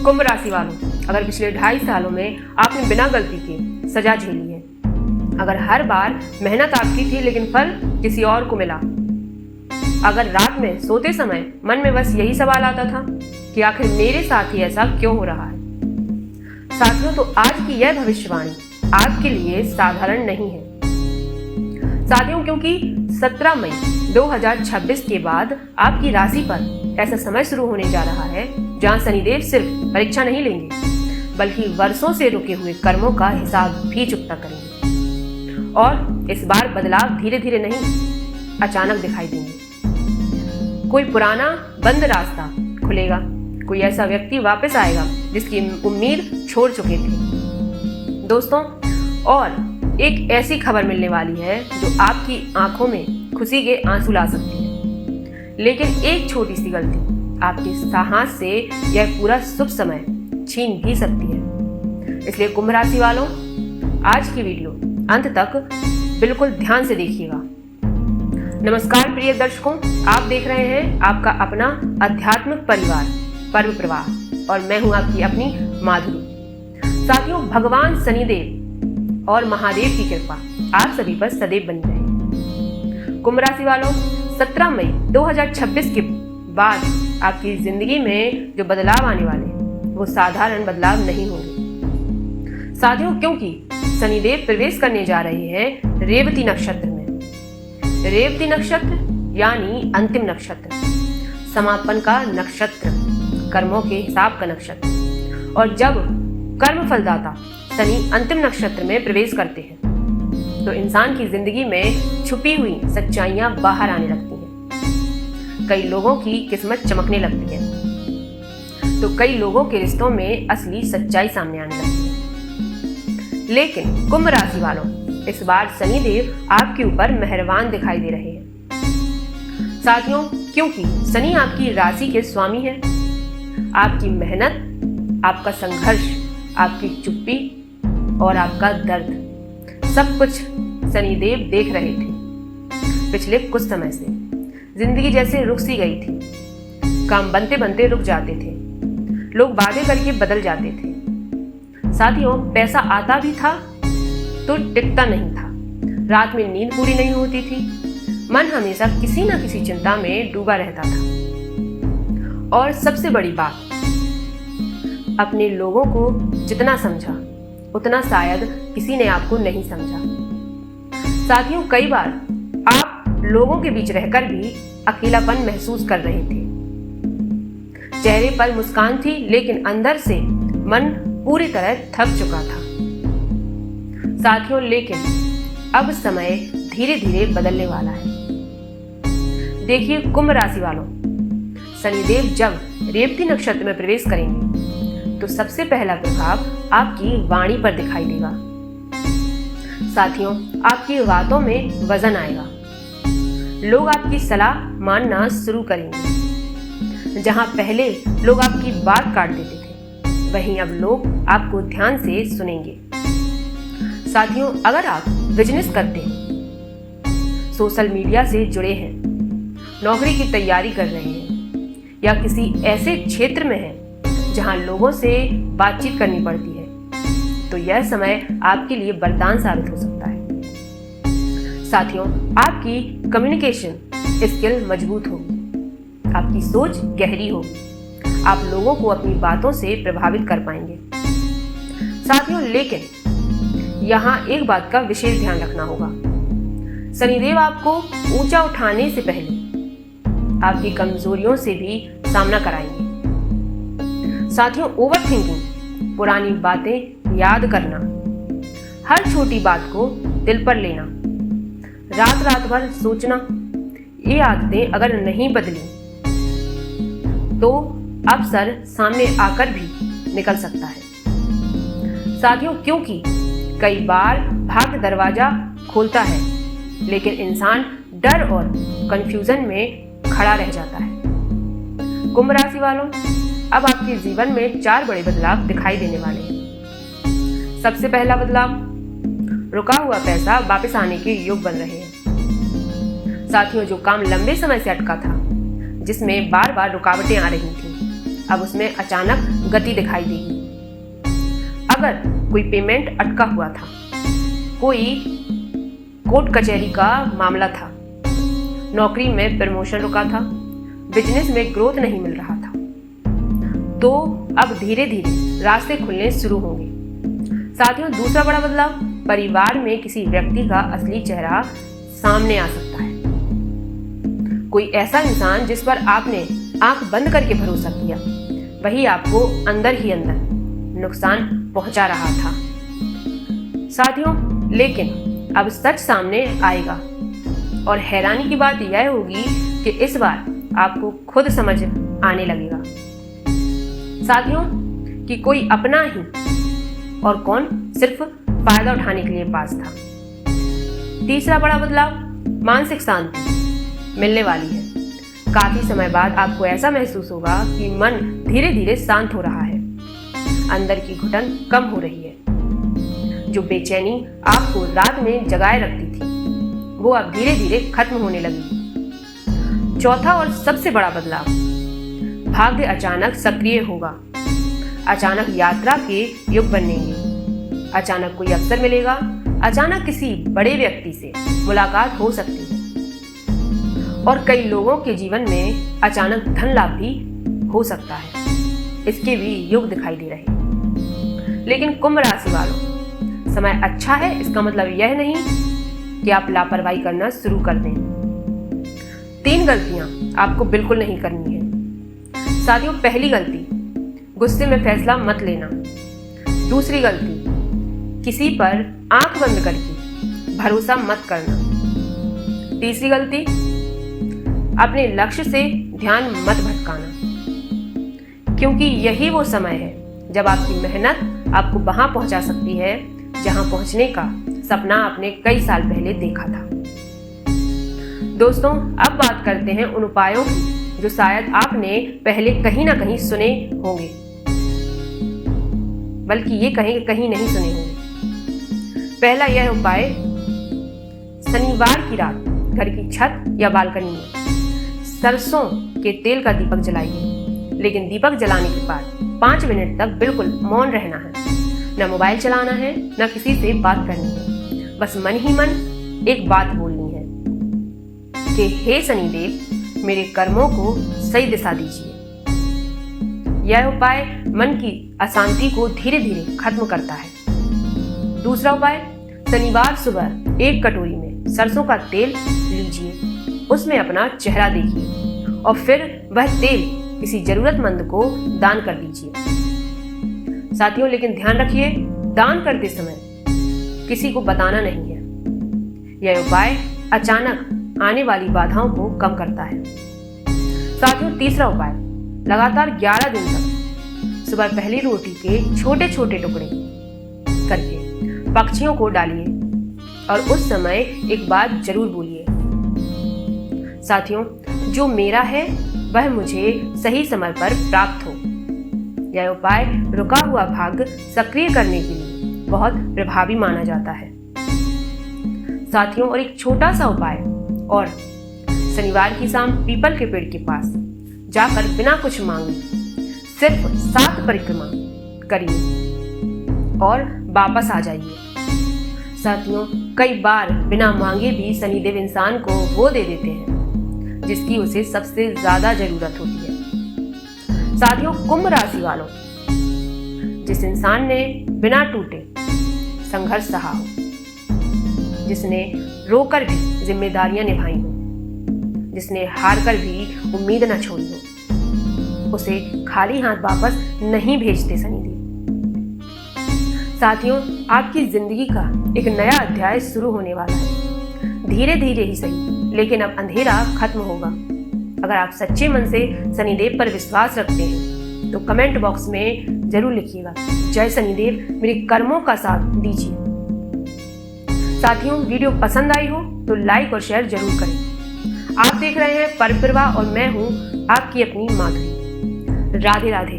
कुंभ राशि वालों, अगर पिछले 2.5 सालों में आपने बिना गलती के सजा झेली है, अगर हर बार मेहनत आपकी थी लेकिन फल किसी और को मिला, अगर रात में सोते समय मन में बस यही सवाल आता था कि आखिर मेरे साथ ही ऐसा क्यों हो रहा है। साथियों, तो आज की यह भविष्यवाणी आपके लिए साधारण नहीं है साथियों, क्योंकि 17 मई 2026 के बाद आपकी राशि पर ऐसा समय शुरू होने जा रहा है जहां शनिदेव सिर्फ परीक्षा नहीं लेंगे बल्कि वर्षों से रुके हुए कर्मों का हिसाब भी चुकता करेंगे। और इस बार बदलाव धीरे धीरे नहीं, अचानक दिखाई देंगे। कोई पुराना बंद रास्ता खुलेगा, कोई ऐसा व्यक्ति वापस आएगा जिसकी उम्मीद छोड़ चुके थे दोस्तों। और एक ऐसी खबर मिलने वाली है जो आपकी आंखों में खुशी के आंसू ला सकती है, लेकिन एक छोटी सी गलती आपके साहस से यह पूरा शुभ समय छीन भी सकती है। इसलिए कुंभ राशि वालों, आज की वीडियो अंत तक बिल्कुल ध्यान से देखिएगा। नमस्कार प्रिय दर्शकों, आप देख रहे हैं आपका अपना आध्यात्मिक परिवार पर्व प्रवाह और मैं हूं आपकी अपनी माधुरी। साथियों, भगवान शनिदेव और महादेव की कृपा आप सभी पर सदैव बनी रहे। कुंभ राशि वालों, 17 मई 2026 के बाद आपकी जिंदगी में जो बदलाव आने वाले हैं वो साधारण बदलाव नहीं होंगे साथियों, क्योंकि शनिदेव प्रवेश करने जा रहे हैं रेवती नक्षत्र में। रेवती नक्षत्र यानी अंतिम नक्षत्र, समापन का नक्षत्र, कर्मों के हिसाब का नक्षत्र। और जब कर्म फलदाता शनि अंतिम नक्षत्र में प्रवेश करते हैं तो इंसान की जिंदगी में छुपी हुई सच्चाइयां बाहर आने लगती हैं। कई लोगों की किस्मत चमकने लगती है तो कई लोगों के रिश्तों में असली सच्चाई सामने आने लगती है। लेकिन कुंभ राशि वालों, इस बार शनिदेव आपके ऊपर मेहरबान दिखाई दे रहे हैं साथियों, क्योंकि शनि आपकी राशि के स्वामी हैं। आपकी मेहनत, आपका संघर्ष, आपकी चुप्पी और आपका दर्द, सब कुछ शनिदेव देख रहे थे। पिछले कुछ समय से जिंदगी जैसे रुक सी गई थी, काम बनते बनते रुक जाते थे, लोग वादे करके बदल जाते थे साथियों। पैसा आता भी था तो टिकता नहीं था, रात में नींद पूरी नहीं होती थी, मन हमेशा किसी न किसी चिंता में डूबा रहता था। और सबसे बड़ी बात, अपने लोगों को जितना समझा उतना शायद किसी ने आपको नहीं समझा साथियों। कई बार आप लोगों के बीच रहकर भी अकेलापन महसूस कर रहे थे। चेहरे पर मुस्कान थी लेकिन अंदर से मन पूरी तरह थक चुका था साथियों। लेकिन अब समय धीरे धीरे बदलने वाला है। देखिए कुंभ राशि वालों, शनिदेव जब रेवती नक्षत्र में प्रवेश करेंगे तो सबसे पहला प्रभाव आपकी वाणी पर दिखाई देगा साथियों। आपकी बातों में वजन आएगा, लोग आपकी सलाह मानना शुरू करेंगे। जहां पहले लोग आपकी बात काट देते थे, वहीं अब लोग आपको ध्यान से सुनेंगे साथियों। अगर आप बिजनेस करते हैं, सोशल मीडिया से जुड़े हैं, नौकरी की तैयारी कर रहे हैं या किसी ऐसे क्षेत्र में हैं जहां लोगों से बातचीत करनी पड़ती है, तो यह समय आपके लिए वरदान साबित हो सकता है साथियों। आपकी कम्युनिकेशन स्किल मजबूत होगी, आपकी सोच गहरी होगी, आप लोगों को अपनी बातों से प्रभावित कर पाएंगे साथियों। लेकिन यहाँ एक बात का विशेष ध्यान रखना होगा, शनिदेव आपको ऊंचा उठाने से पहले आपकी कमजोरियों से भी सामना कराएंगे साथियों। ओवर थिंकिंग, पुरानी बातें याद करना, हर छोटी बात को दिल पर लेना, रात रात भर सोचना, ये आदतें अगर नहीं बदली तो अवसर सामने आकर भी निकल सकता है साथियों। क्योंकि कई बार भाग्य दरवाजा खोलता है लेकिन इंसान डर और कंफ्यूजन में खड़ा रह जाता है। कुंभ राशि वालों, अब आपके जीवन में 4 बड़े बदलाव दिखाई देने वाले हैं। सबसे पहला बदलाव, रुका हुआ पैसा वापस आने के योग बन रहे हैं साथियों। जो काम लंबे समय से अटका था, जिसमें बार बार रुकावटें आ रही थी, अब उसमें अचानक गति दिखाई देगी। अगर कोई पेमेंट अटका हुआ था, कोई कोर्ट कचहरी का मामला था, नौकरी में प्रमोशन रुका था, बिजनेस में ग्रोथ नहीं मिल रहा था, तो अब धीरे धीरे रास्ते खुलने शुरू होंगे। साथियों, दूसरा बड़ा बदलाव, परिवार में किसी व्यक्ति का असली चेहरा सामने आ सकता है। कोई ऐसा इंसान जिस पर आपने आंख बंद करके भरोसा किया, वही आपको अंदर ही अंदर नुकसान पहुंचा रहा था। साथियों, लेकिन अब सच सामने आएगा और हैरानी की बात यह होगी कि इस बार आपको खुद समझ आने लगेगा साथियों कि कोई अपना ही और कौन सिर्फ फायदा उठाने के लिए पास था। तीसरा बड़ा बदलाव, मानसिक शांति मिलने वाली है। काफी समय बाद आपको ऐसा महसूस होगा कि मन धीरे धीरे शांत हो रहा है, अंदर की घुटन कम हो रही है। जो बेचैनी आपको रात में जगाए रखती थी, वो अब धीरे धीरे खत्म होने लगी। चौथा और सबसे बड़ा बदलाव, भाग्य अचानक सक्रिय होगा। अचानक यात्रा के युग बनेंगे, अचानक कोई अवसर मिलेगा, अचानक किसी बड़े व्यक्ति से मुलाकात हो सकती है और कई लोगों के जीवन में अचानक धन लाभ भी हो सकता है। इसके भी युग दिखाई दे रहे। लेकिन कुंभ राशि वालों, समय अच्छा है इसका मतलब यह नहीं कि आप लापरवाही करना शुरू कर दें। 3 गलतियां आपको बिल्कुल नहीं करनी है साथियों। पहली गलती, गुस्से में फैसला मत लेना। दूसरी गलती, किसी पर आंख बंद करके भरोसा मत करना। तीसरी गलती, अपने लक्ष्य से ध्यान मत भटकाना, क्योंकि यही वो समय है जब आपकी मेहनत आपको वहां पहुंचा सकती है जहां पहुंचने का सपना आपने कई साल पहले देखा था। दोस्तों, अब बात करते हैं उन उपायों की जो शायद आपने पहले कहीं ना कहीं सुने होंगे, बल्कि ये कहीं नहीं सुने होंगे। पहला यह उपाय, शनिवार की रात घर की छत या बालकनी में सरसों के तेल का दीपक जलाइए। लेकिन दीपक जलाने के बाद 5 मिनट तक बिल्कुल मौन रहना है। न मोबाइल चलाना है, न किसी से बात करनी है। बस मन ही मन एक बात बोलनी है कि हे शनिदेव, मेरे कर्मों को सही दिशा दीजिए। यह उपाय मन की अशांति को धीरे धीरे खत्म करता है। दूसरा उपाय, शनिवार सुबह 1 कटोरी में सरसों का तेल लीजिए, उसमें अपना चेहरा देखिए और फिर वह तेल किसी जरूरतमंद को दान कर दीजिए। साथियों, लेकिन ध्यान रखिए, दान करते समय किसी को बताना नहीं है। यह उपाय अचानक आने वाली बाधाओं को कम करता है। साथियों, तीसरा उपाय, लगातार 11 दिन तक सुबह पहली रोटी के छोटे छोटे टुकड़े करके पक्षियों को डालिए और उस समय एक बात जरूर बोलिए, साथियों, जो मेरा है वह मुझे सही समय पर प्राप्त हो। यह उपाय रुका हुआ भाग्य सक्रिय करने के लिए बहुत प्रभावी माना जाता है। साथियों, और एक छोटा सा उपाय और, शनिवार की शाम पीपल के पेड़ के पास जाकर बिना कुछ मांगे सिर्फ 7 परिक्रमा करिए और वापस आ जाइए। साथियों, कई बार बिना मांगे भी शनिदेव इंसान को वो दे देते हैं जिसकी उसे सबसे ज्यादा जरूरत होती है। साथियों, कुंभ राशि वालों, जिस इंसान ने बिना टूटे संघर्ष सहा हो, जिसने रोकर भी जिम्मेदारियां निभाई हो, जिसने हार कर भी उम्मीद न छोड़ी हो, उसे खाली हाथ वापस नहीं भेजते शनिदेव। साथियों, आपकी जिंदगी का एक नया अध्याय शुरू होने वाला है। धीरे धीरे ही सही, लेकिन अब अंधेरा खत्म होगा। अगर आप सच्चे मन से शनिदेव पर विश्वास रखते हैं तो कमेंट बॉक्स में जरूर लिखिएगा, जय शनिदेव, मेरे कर्मों का साथ दीजिए। साथियों, वीडियो पसंद आई हो तो लाइक और शेयर जरूर करें। आप देख रहे हैं परप्रभा और मैं हूं आपकी अपनी माधुरी। राधे राधे।